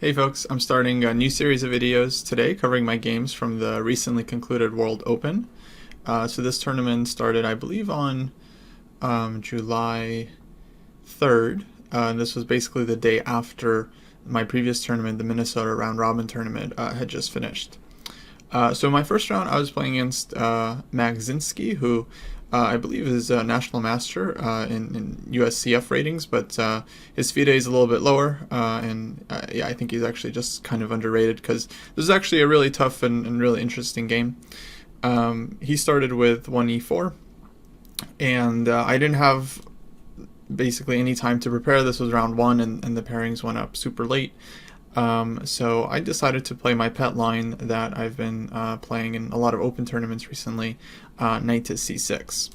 Hey folks, I'm starting a new series of videos today covering my games from the recently concluded World Open. So this tournament started, I believe, on July 3rd. This was basically the day after my previous tournament, the Minnesota Round Robin tournament, had just finished. So in my first round, I was playing against Max Zinski, who I believe is a national master in USCF ratings, but his FIDE is a little bit lower, and yeah, I think he's actually just kind of underrated because this is actually a really tough and really interesting game. He started with 1e4, and I didn't have basically any time to prepare. This was round one, and the pairings went up super late. So I decided to play my pet line that I've been playing in a lot of open tournaments recently, knight to c6.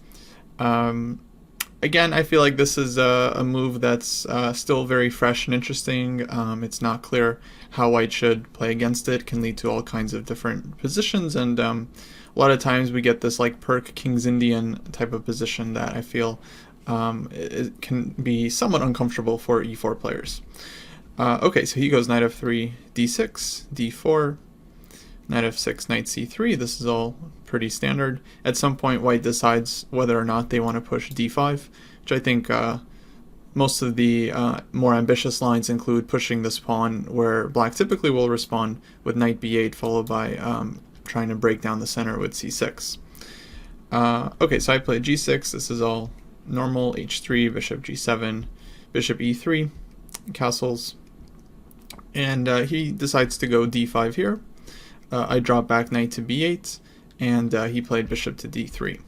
Again, I feel like this is a move that's still very fresh and interesting. It's not clear how white should play against it. Can lead to all kinds of different positions, and a lot of times we get this like perk King's Indian type of position that I feel it can be somewhat uncomfortable for e4 players. Okay, so he goes knight f3, d6, d4, knight f6, knight c3. This is all pretty standard. At some point, white decides whether or not they want to push d5, which I think most of the more ambitious lines include pushing this pawn, where black typically will respond with knight b8, followed by trying to break down the center with c6. Okay, so I played g6. This is all normal. h3, bishop g7, bishop e3, castles. And he decides to go d5 here. I drop back knight to b8, and he played bishop to d3.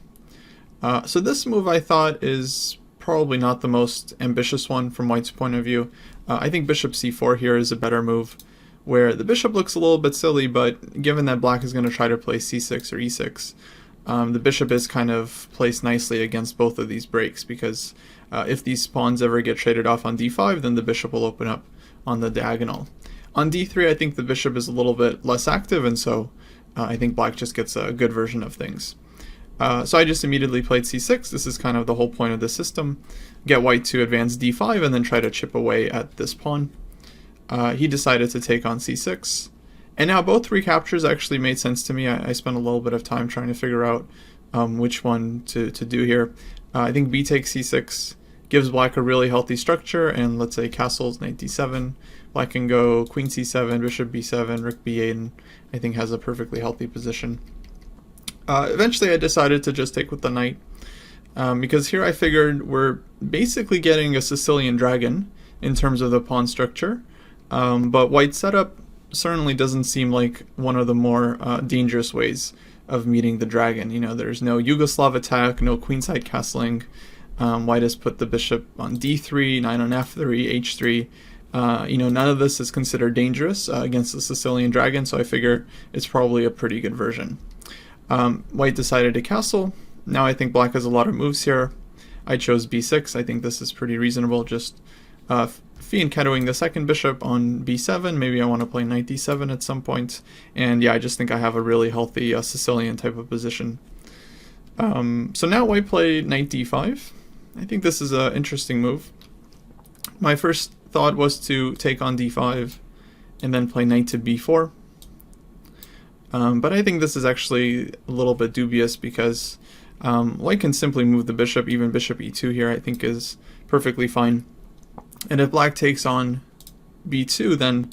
So this move I thought is probably not the most ambitious one from white's point of view. I think bishop c4 here is a better move, where the bishop looks a little bit silly, but given that black is going to try to play c6 or e6, the bishop is kind of placed nicely against both of these breaks, because if these pawns ever get traded off on d5, then the bishop will open up on the diagonal. On d3, I think the bishop is a little bit less active, and so I think black just gets a good version of things. So I just immediately played c6. This is kind of the whole point of the system. Get white to advance d5 and then try to chip away at this pawn. He decided to take on c6. And now both recaptures actually made sense to me. I spent a little bit of time trying to figure out which one to do here. I think b takes c6 gives black a really healthy structure, and let's say castles, knight d7. Black can go queen c7, bishop b7, rook b8, and I think has a perfectly healthy position. Eventually I decided to just take with the knight, because here I figured we're basically getting a Sicilian dragon in terms of the pawn structure, but white's setup certainly doesn't seem like one of the more dangerous ways of meeting the dragon. You know, there's no Yugoslav attack, no queenside castling. White has put the bishop on d3, knight on f3, h3. None of this is considered dangerous against the Sicilian dragon, so I figure it's probably a pretty good version. White decided to castle. Now I think black has a lot of moves here. I chose b6. I think this is pretty reasonable, just fianchettoing the second bishop on b7. Maybe I want to play knight d7 at some point. And yeah, I just think I have a really healthy Sicilian type of position. So now white played knight d5. I think this is an interesting move. My first thought was to take on d5 and then play knight to b4. But I think this is actually a little bit dubious, because white can simply move the bishop. Even bishop e2 here I think is perfectly fine. And if black takes on b2, then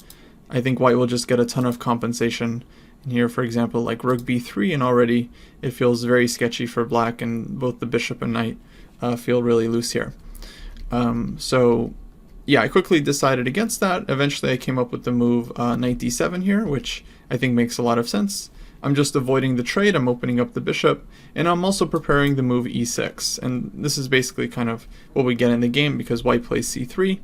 I think white will just get a ton of compensation. And here, for example, like rook b3, and already it feels very sketchy for black, and both the bishop and knight feel really loose here. So yeah, I quickly decided against that. Eventually I came up with the move knight d7 here, which I think makes a lot of sense. I'm just avoiding the trade, I'm opening up the bishop, and I'm also preparing the move e6. And this is basically kind of what we get in the game, because white plays c3,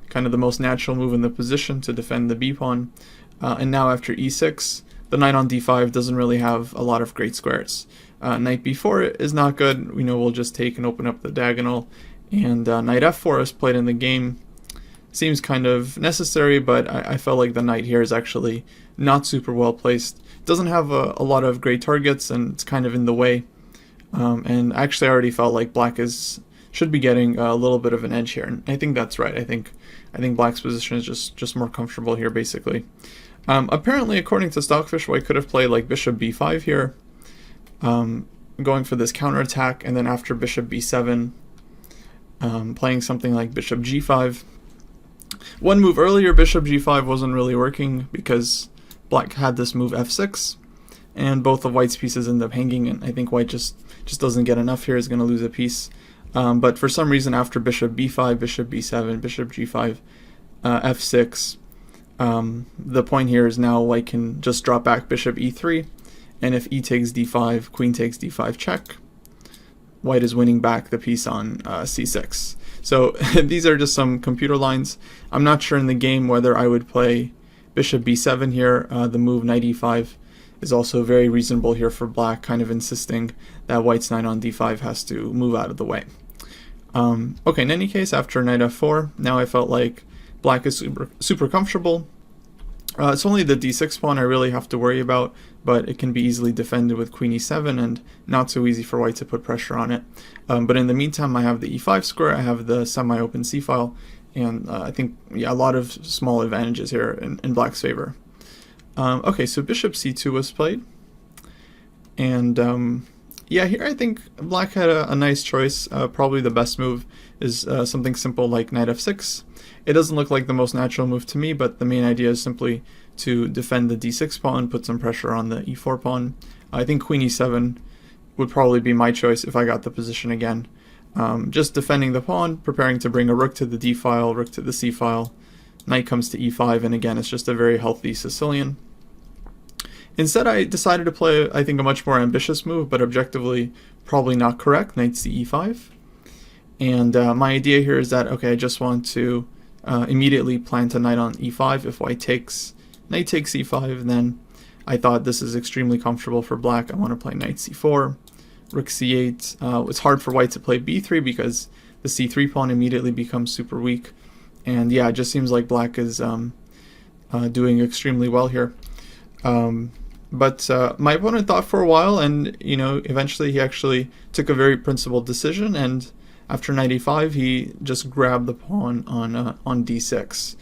kind of the most natural move in the position to defend the b-pawn. And now after e6, the knight on d5 doesn't really have a lot of great squares. Knight b4 is not good. We'll just take and open up the diagonal. And knight f4 is played in the game. Seems kind of necessary, but I felt like the knight here is actually not super well placed. Doesn't have a lot of great targets, and it's kind of in the way. And actually I already felt like black is should be getting a little bit of an edge here, and I think that's right. I think black's position is just more comfortable here, basically. Apparently, according to Stockfish, white could have played like bishop b5 here, going for this counterattack, and then after bishop b7, playing something like bishop g5. One move earlier, bishop g5 wasn't really working because black had this move f6, and both of white's pieces end up hanging, and I think white just doesn't get enough here, is going to lose a piece. But for some reason, after bishop b5, bishop b7, bishop g5, f6, the point here is now white can just drop back bishop e3, and if e takes d5, queen takes d5 check, white is winning back the piece on c6. So these are just some computer lines. I'm not sure in the game whether I would play bishop b7 here. The move knight e5 is also very reasonable here for black, kind of insisting that white's knight on d5 has to move out of the way. Okay, in any case, after knight f4, now I felt like black is super comfortable. It's only the d6 pawn I really have to worry about, but it can be easily defended with queen e7 and not so easy for white to put pressure on it. But in the meantime, I have the e5 square, I have the semi-open c-file, and I think a lot of small advantages here in black's favor. Okay, so bishop c2 was played, and yeah, here I think black had a nice choice. Probably the best move is something simple like knight f6. It doesn't look like the most natural move to me, but the main idea is simply to defend the d6 pawn, put some pressure on the e4 pawn. I think queen e7 would probably be my choice if I got the position again. Just defending the pawn, preparing to bring a rook to the d file, rook to the c file, knight comes to e5, and again it's just a very healthy Sicilian. Instead, I decided to play, I think, a much more ambitious move, but objectively probably not correct, knight ce5. And my idea here is that, okay, I just want to immediately plant a knight on e5. If white takes, knight takes e5, then I thought this is extremely comfortable for black. I want to play knight c4, rook c8. It's hard for white to play b3 because the c3 pawn immediately becomes super weak. And yeah, it just seems like black is doing extremely well here. But my opponent thought for a while, and eventually he actually took a very principled decision, and after knight e5 he just grabbed the pawn on d6.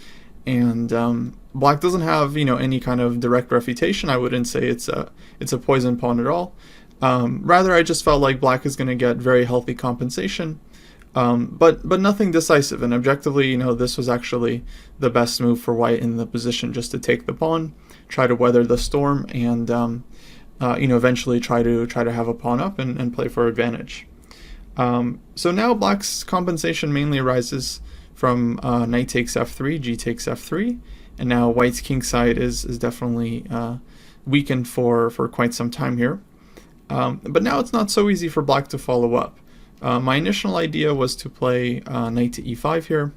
And black doesn't have any kind of direct refutation. I wouldn't say it's a poison pawn at all. Rather, I just felt like black is going to get very healthy compensation, but nothing decisive. And objectively, this was actually the best move for white in the position, just to take the pawn, try to weather the storm, and eventually try to have a pawn up and play for advantage. So now black's compensation mainly arises from knight takes f3, g takes f3, and now white's kingside is definitely weakened for quite some time here. But now it's not so easy for black to follow up. My initial idea was to play knight to e5 here,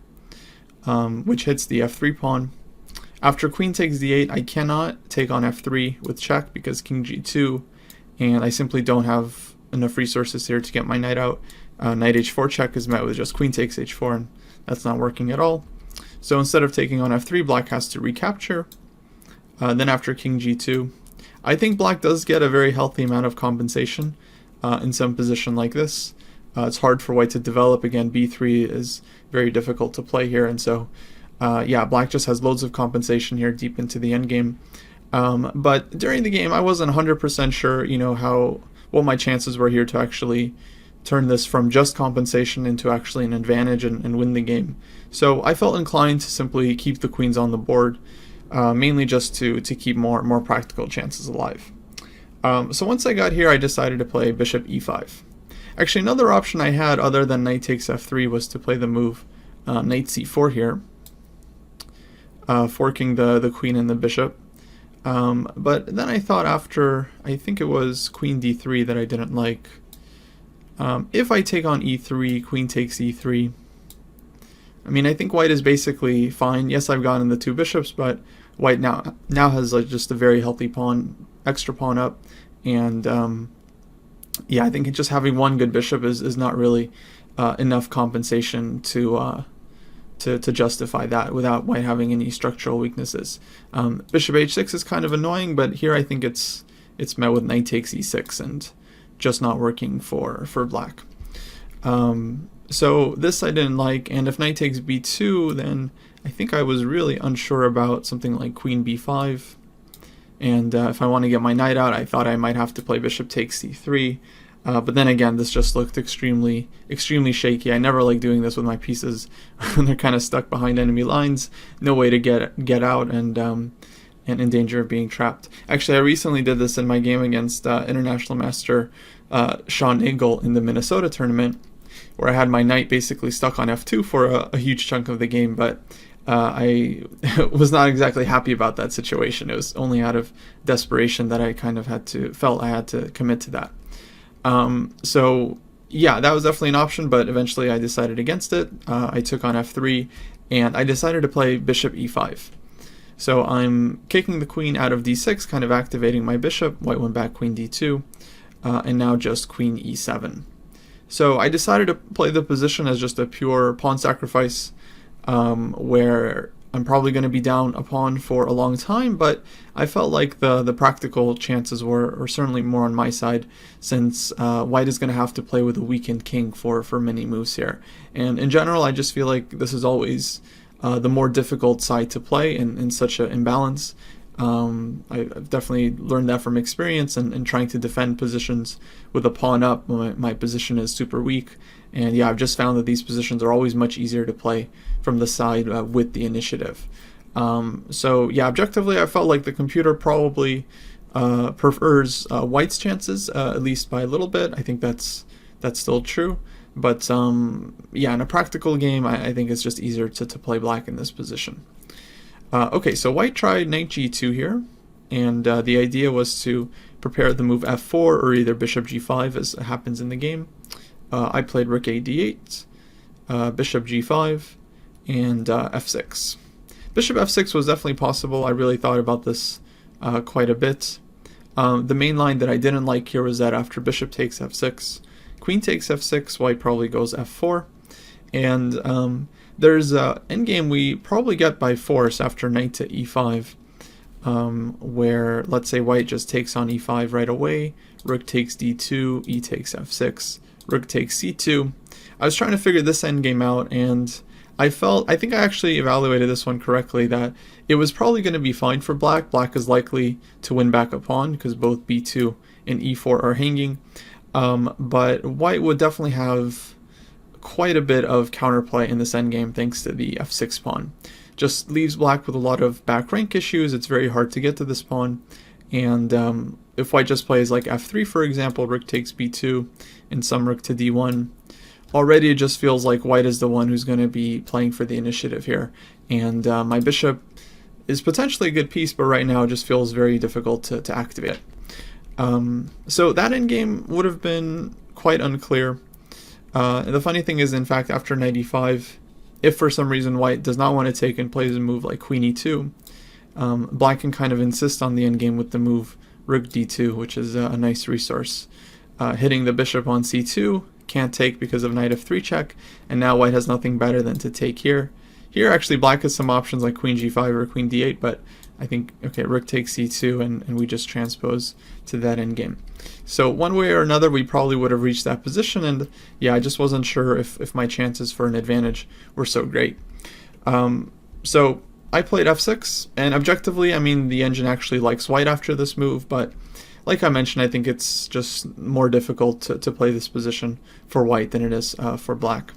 which hits the f3 pawn. After queen takes d8, I cannot take on f3 with check because king g2, and I simply don't have enough resources here to get my knight out. Knight h4 check is met with just queen takes h4, and that's not working at all. So instead of taking on f3, black has to recapture. Then after king g2, I think black does get a very healthy amount of compensation in some position like this. It's hard for white to develop. Again, b3 is very difficult to play here, and so yeah, black just has loads of compensation here deep into the endgame. But during the game, I wasn't 100% sure, what my chances were here to actually turn this from just compensation into actually an advantage and win the game. So I felt inclined to simply keep the queens on the board, mainly just to keep more practical chances alive. So once I got here, I decided to play bishop e5. Actually, another option I had other than knight takes f3 was to play the move knight c4 here, forking the queen and the bishop. But then I thought after, I think it was queen d3 that I didn't like. If I take on e3, queen takes e3, I mean, I think white is basically fine. Yes, I've gotten the two bishops, but white now has just a very healthy pawn, extra pawn up, and yeah, I think just having one good bishop is not really enough compensation to justify that without white having any structural weaknesses. Bishop h6 is kind of annoying, but here I think it's met with knight takes e6 and just not working for black. So this I didn't like, and if knight takes b2, then I think I was really unsure about something like queen b5. And if I want to get my knight out, I thought I might have to play bishop takes c3. But then again, this just looked extremely shaky. I never like doing this with my pieces when they're kind of stuck behind enemy lines. No way to get out, and in danger of being trapped. Actually, I recently did this in my game against international master Sean Nagel in the Minnesota tournament, where I had my knight basically stuck on f2 for a huge chunk of the game, but I was not exactly happy about that situation. It was only out of desperation that I kind of felt I had to commit to that. So yeah, that was definitely an option, but eventually I decided against it. I took on f3, and I decided to play bishop e5. So I'm kicking the queen out of d6, kind of activating my bishop. White went back queen d2, and now just queen e7. So I decided to play the position as just a pure pawn sacrifice, where I'm probably going to be down a pawn for a long time, but I felt like the practical chances were certainly more on my side, since white is going to have to play with a weakened king for many moves here. And in general, I just feel like this is always the more difficult side to play in such an imbalance. I've definitely learned that from experience and trying to defend positions with a pawn up when my position is super weak. And yeah, I've just found that these positions are always much easier to play from the side with the initiative. So yeah, objectively, I felt like the computer probably prefers white's chances, at least by a little bit. I think that's still true. But yeah, in a practical game, I think it's just easier to play black in this position. Okay, so white tried knight g2 here, and the idea was to prepare the move f4 or either bishop g5 as happens in the game. I played rook a d8, bishop g5, and f6. Bishop f6 was definitely possible. I really thought about this quite a bit. The main line that I didn't like here was that after bishop takes f6, queen takes f6, white probably goes f4, and there's an endgame we probably get by force after knight to e5, where let's say white just takes on e5 right away, rook takes d2, e takes f6, rook takes c2. I was trying to figure this endgame out, and I think I actually evaluated this one correctly, that it was probably going to be fine for black. Black is likely to win back a pawn because both b2 and e4 are hanging, but white would definitely have quite a bit of counterplay in this endgame thanks to the f6 pawn. Just leaves black with a lot of back rank issues. It's very hard to get to this pawn, and if white just plays like f3, for example, rook takes b2 and some rook to d1, already it just feels like white is the one who's going to be playing for the initiative here, and my bishop is potentially a good piece, but right now it just feels very difficult to activate. So that endgame would have been quite unclear. And the funny thing is, in fact, after knight e5, if for some reason white does not want to take and plays a move like queen e2, black can kind of insist on the endgame with the move rook d2, which is a nice resource. Hitting the bishop on c2, can't take because of knight f3 check, and now white has nothing better than to take here. Here actually black has some options like queen g5 or queen d8, but I think, okay, rook takes c2, and we just transpose to that endgame. So one way or another, we probably would have reached that position, and yeah, I just wasn't sure if my chances for an advantage were so great. So I played f6, and objectively, I mean, the engine actually likes white after this move, but like I mentioned, I think it's just more difficult to play this position for white than it is for black.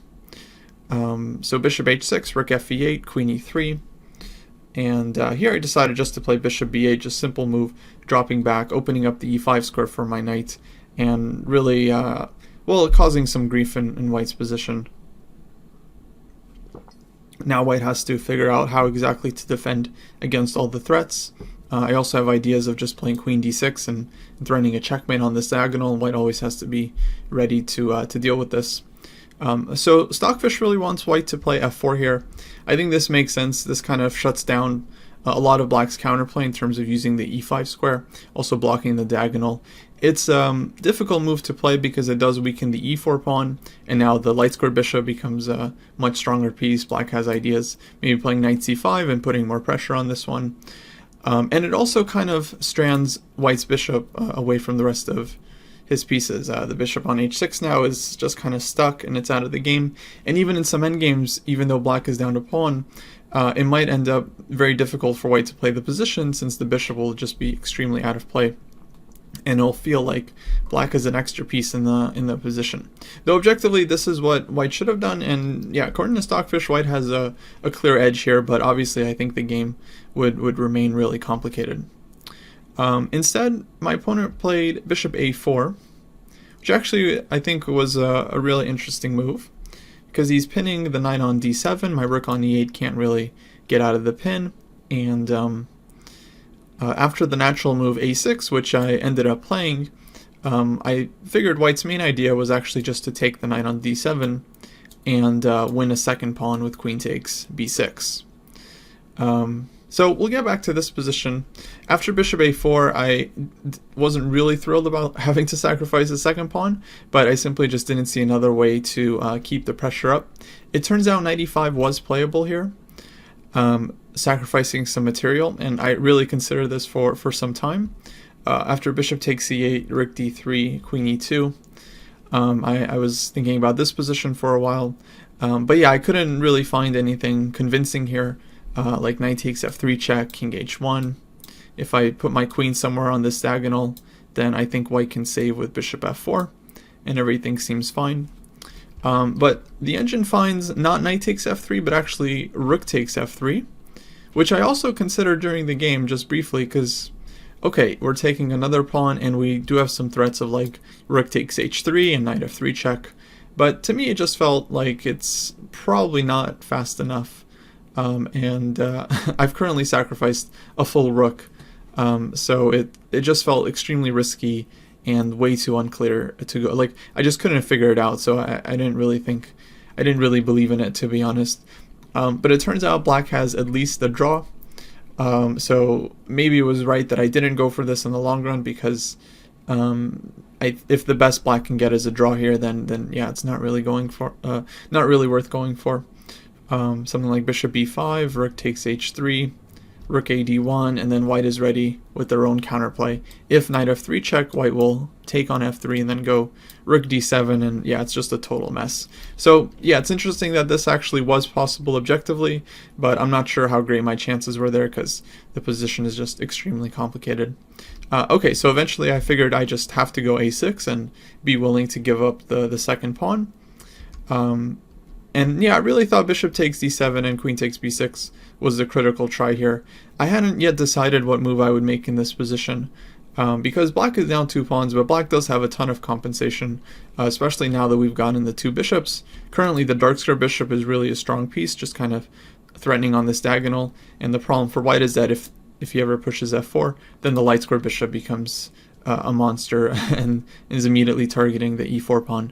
So bishop h6, rook f8, queen e3. And here I decided just to play bishop b8, just simple move, dropping back, opening up the e5 square for my knight, and really, well, causing some grief in white's position. Now white has to figure out how exactly to defend against all the threats. I also have ideas of just playing queen d6 and threatening a checkmate on this diagonal, and white always has to be ready to deal with this. So Stockfish really wants white to play f4 here. I think this makes sense. This kind of shuts down a lot of black's counterplay in terms of using the e5 square, also blocking the diagonal. It's a difficult move to play because it does weaken the e4 pawn, and now the light square bishop becomes a much stronger piece. Black has ideas, maybe playing knight c5 and putting more pressure on this one. And it also kind of strands white's bishop away from the rest of his pieces. The bishop on h6 now is just kind of stuck and it's out of the game. And even in some endgames, even though black is down to pawn, it might end up very difficult for white to play the position, since the bishop will just be extremely out of play, and it'll feel like black is an extra piece in the position. Though objectively, this is what white should have done, and yeah, according to Stockfish, white has a clear edge here, but obviously I think the game would remain really complicated. Instead, my opponent played bishop a4, which actually I think was a really interesting move, because he's pinning the knight on d7, my rook on e8 can't really get out of the pin, and after the natural move a6, which I ended up playing, I figured white's main idea was actually just to take the knight on d7 and win a second pawn with queen takes b6. So we'll get back to this position. After bishop a4, I wasn't really thrilled about having to sacrifice a second pawn, but I simply just didn't see another way to keep the pressure up. It turns out knight e5 was playable here, sacrificing some material, and I really considered this for some time. After bishop takes e8, rook d3, queen e2, I was thinking about this position for a while, but yeah, I couldn't really find anything convincing here. Like knight takes f3 check, king h1. If I put my queen somewhere on this diagonal, then I think white can save with bishop f4, and everything seems fine. But the engine finds not knight takes f3, but actually rook takes f3, which I also considered during the game, just briefly, because, okay, we're taking another pawn, and we do have some threats of like rook takes h3 and knight f3 check, but to me it just felt like it's probably not fast enough. I've currently sacrificed a full rook, so it just felt extremely risky and way too unclear to go. Like, I just couldn't figure it out, so I didn't really believe in it, to be honest. But it turns out black has at least a draw, so maybe it was right that I didn't go for this in the long run, because if the best black can get is a draw here, then yeah, it's not really worth going for. Something like bishop b5, rook takes h3, rook a d1, and then white is ready with their own counterplay. If knight f3 check, white will take on f3 and then go rook d7, and yeah, it's just a total mess. So yeah, it's interesting that this actually was possible objectively, but I'm not sure how great my chances were there, because the position is just extremely complicated. Okay, so eventually I figured I just have to go a6 and be willing to give up the second pawn. And yeah, I really thought bishop takes d7 and queen takes b6 was the critical try here. I hadn't yet decided what move I would make in this position, because black is down 2 pawns, but black does have a ton of compensation, especially now that we've gotten the 2 bishops. Currently the dark square bishop is really a strong piece, just kind of threatening on this diagonal, and the problem for white is that if he ever pushes f4, then the light square bishop becomes a monster and is immediately targeting the e4 pawn.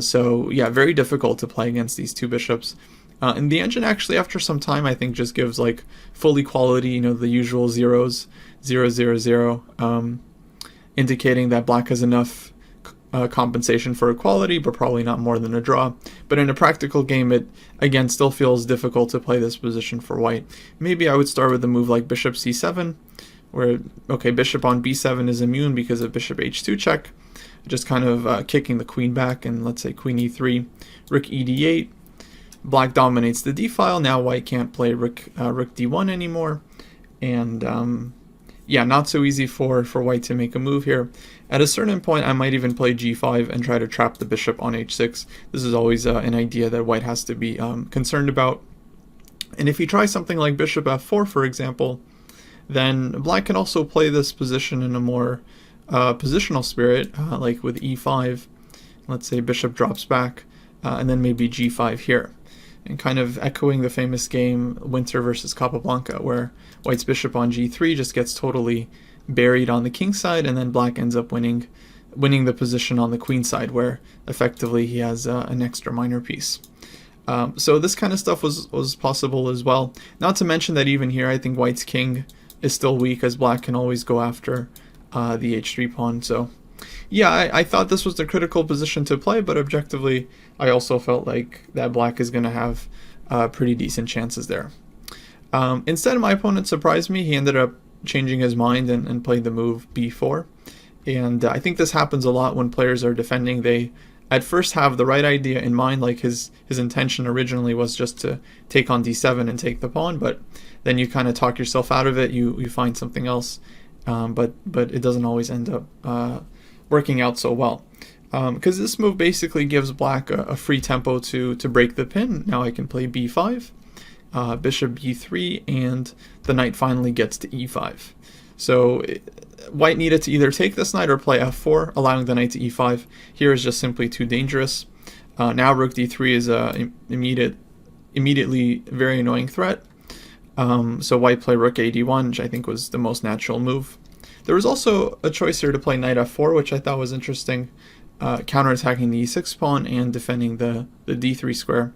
So yeah, very difficult to play against these 2 bishops. And the engine actually, after some time, I think just gives like full equality, the usual zeros, 0, 0, 0, indicating that black has enough compensation for equality, but probably not more than a draw. But in a practical game, it again still feels difficult to play this position for white. Maybe I would start with a move like bishop c7, where, okay, bishop on b7 is immune because of bishop h2 check, just kind of kicking the queen back, and let's say queen e3, rook e d8, black dominates the d file. Now white can't play rook d1 anymore, and yeah, not so easy for white to make a move here. At a certain point, I might even play g5 and try to trap the bishop on h6. This is always an idea that white has to be concerned about. And if you try something like bishop f4, for example, then black can also play this position in a more positional spirit, like with e5. Let's say bishop drops back, and then maybe g5 here, and kind of echoing the famous game Winter versus Capablanca, where white's bishop on g3 just gets totally buried on the king side, and then black ends up winning the position on the queen side, where effectively he has an extra minor piece. So this kind of stuff was possible as well. Not to mention that even here, I think white's king is still weak, as black can always go after the h3 pawn. So yeah, I thought this was the critical position to play, but objectively I also felt like that black is going to have pretty decent chances there. Instead, my opponent surprised me. He ended up changing his mind and played the move b4, And I think this happens a lot when players are defending. They at first have the right idea in mind, like his intention originally was just to take on d7 and take the pawn, but then you kind of talk yourself out of it. You find something else, but it doesn't always end up working out so well. Because this move basically gives black a free tempo to break the pin. Now I can play b5, bishop b3, and the knight finally gets to e5. So white needed to either take this knight or play f4, allowing the knight to e5. Here is just simply too dangerous. Now rook d3 is a immediately very annoying threat. So white play rook a d1, which I think was the most natural move. There was also a choice here to play knight f4, which I thought was interesting, counterattacking the e6 pawn and defending the d3 square.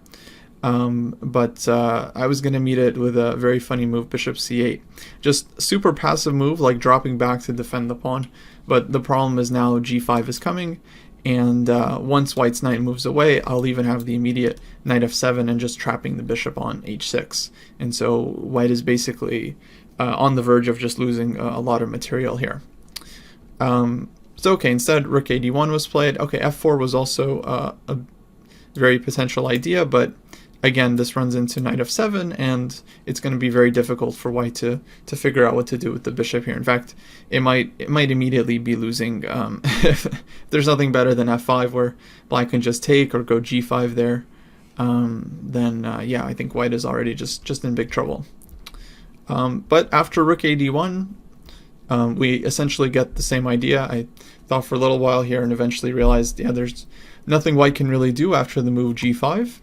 But I was going to meet it with a very funny move, bishop c8. Just super passive move, like dropping back to defend the pawn. But the problem is now g5 is coming, and once white's knight moves away, I'll even have the immediate knight f7 and just trapping the bishop on h6. And so white is basically on the verge of just losing a lot of material here. So okay, instead rook a d1 was played. Okay, f4 was also a very potential idea, but again, this runs into knight f7, and it's going to be very difficult for white to figure out what to do with the bishop here. In fact, it might immediately be losing. If there's nothing better than f5, where black can just take or go g5 there, then yeah, I think white is already just in big trouble. But after rook a d1, we essentially get the same idea. I thought for a little while here and eventually realized, yeah, there's nothing white can really do after the move g5.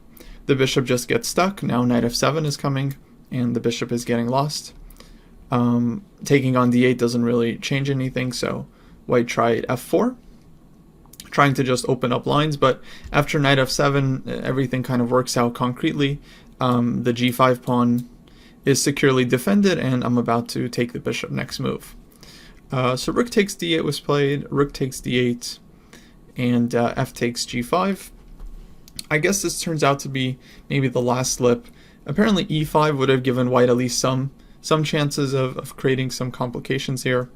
The bishop just gets stuck. Now knight f7 is coming, and the bishop is getting lost. Taking on d8 doesn't really change anything, so white tried f4, trying to just open up lines, but after knight f7, everything kind of works out concretely. The g5 pawn is securely defended, and I'm about to take the bishop next move. So rook takes d8 was played, rook takes d8, and f takes g5. I guess this turns out to be maybe the last slip. Apparently e5 would have given white at least some chances of creating some complications here.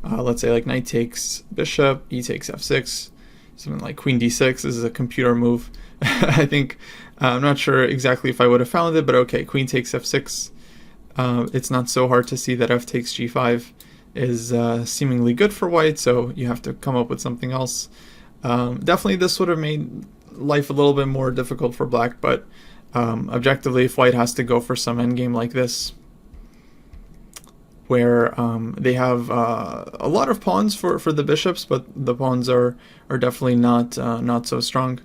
Let's say like knight takes bishop, e takes f6, something like queen d6. This is a computer move. I think, I'm not sure exactly if I would have found it, but okay, queen takes f6. It's not so hard to see that f takes g5 is seemingly good for white, so you have to come up with something else. Definitely this would have made life a little bit more difficult for black, but objectively, if white has to go for some endgame like this, where they have a lot of pawns for the bishops, but the pawns are definitely not so strong.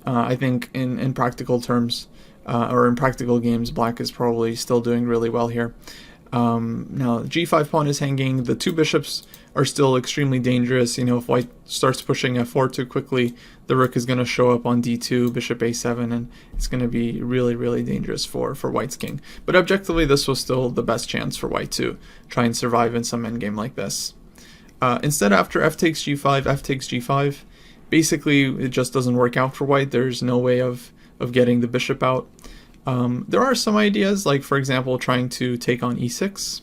I think in practical terms, or in practical games, black is probably still doing really well here. Now g5 pawn is hanging. The two bishops are still extremely dangerous. You know, if white starts pushing f4 too quickly, the rook is going to show up on d2, bishop a7, and it's going to be really dangerous for white's king. But objectively, this was still the best chance for white to try and survive in some endgame like this. Instead, after f takes g5, f takes g5, basically it just doesn't work out for white. There's no way of getting the bishop out. There are some ideas, like for example trying to take on e6,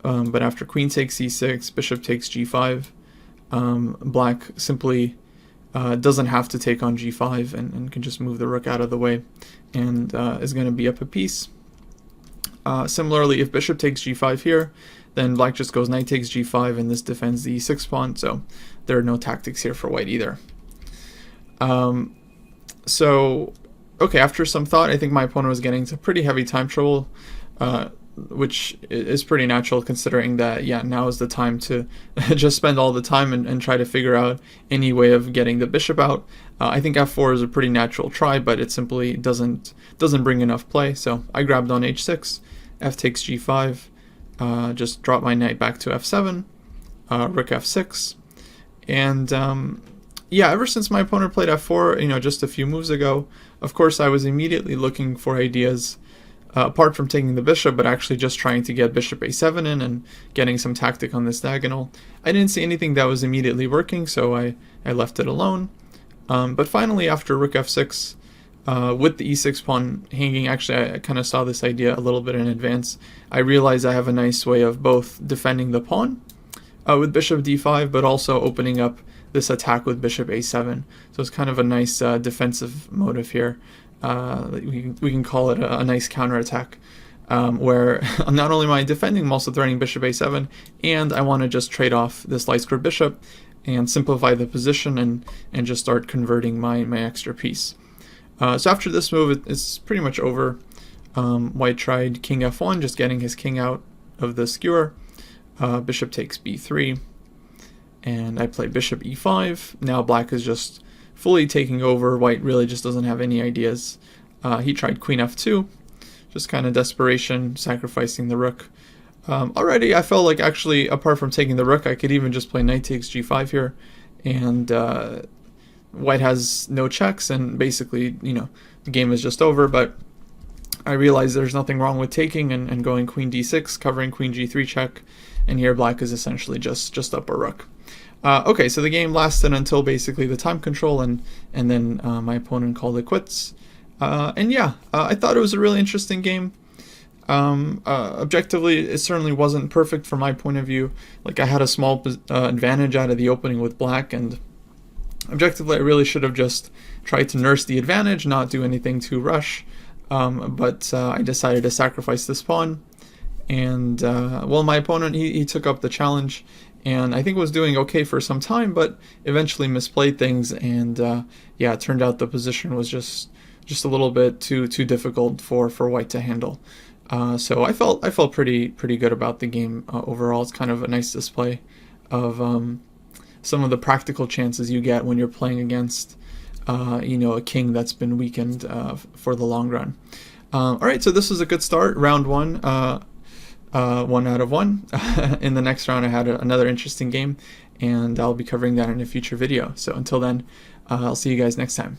but after queen takes e6, bishop takes g5, black simply doesn't have to take on g5 and can just move the rook out of the way, and is going to be up a piece. Similarly, if bishop takes g5 here, then black just goes knight takes g5, and this defends the e6 pawn, so there are no tactics here for white either. So okay, after some thought, I think my opponent was getting into pretty heavy time trouble, which is pretty natural considering that, yeah, now is the time to just spend all the time and try to figure out any way of getting the bishop out. I think f4 is a pretty natural try, but it simply doesn't bring enough play, so I grabbed on h6, f takes g5, just drop my knight back to f7, rook f6, and yeah, ever since my opponent played f4, you know, just a few moves ago, of course I was immediately looking for ideas apart from taking the bishop, but actually just trying to get bishop a7 in and getting some tactic on this diagonal. I didn't see anything that was immediately working, so I left it alone. But finally, after rook f6, with the e6 pawn hanging, actually I kind of saw this idea a little bit in advance. I realized I have a nice way of both defending the pawn, with bishop d5, but also opening up this attack with bishop a7. So it's kind of a nice defensive motive here. We can call it a nice counterattack, where not only am I defending, I'm also threatening bishop a7, and I want to just trade off this light square bishop and simplify the position and just start converting my extra piece. So after this move, it's pretty much over. White tried king f1, just getting his king out of the skewer. Bishop takes b3, and I play bishop e5. Now black is just fully taking over. White really just doesn't have any ideas. He tried queen f2, just kind of desperation, sacrificing the rook. Already I felt like, actually, apart from taking the rook, I could even just play knight takes g5 here, and white has no checks, and basically, you know, the game is just over. But I realized there's nothing wrong with taking and going queen d6, covering queen g3 check, and here black is essentially just up a rook. Okay, so the game lasted until basically the time control, and then my opponent called it quits. And yeah, I thought it was a really interesting game. Objectively, it certainly wasn't perfect from my point of view. Like, I had a small advantage out of the opening with black, and objectively I really should have just tried to nurse the advantage, not do anything too rush. But I decided to sacrifice this pawn, and well, my opponent, he took up the challenge, and I think was doing okay for some time, but eventually misplayed things, and yeah, it turned out the position was just a little bit too difficult for white to handle. So I felt pretty good about the game overall. It's kind of a nice display of some of the practical chances you get when you're playing against you know, a king that's been weakened for the long run. All right, so this was a good start, round one. 1 out of 1. In the next round I had another interesting game, and I'll be covering that in a future video. So until then, I'll see you guys next time.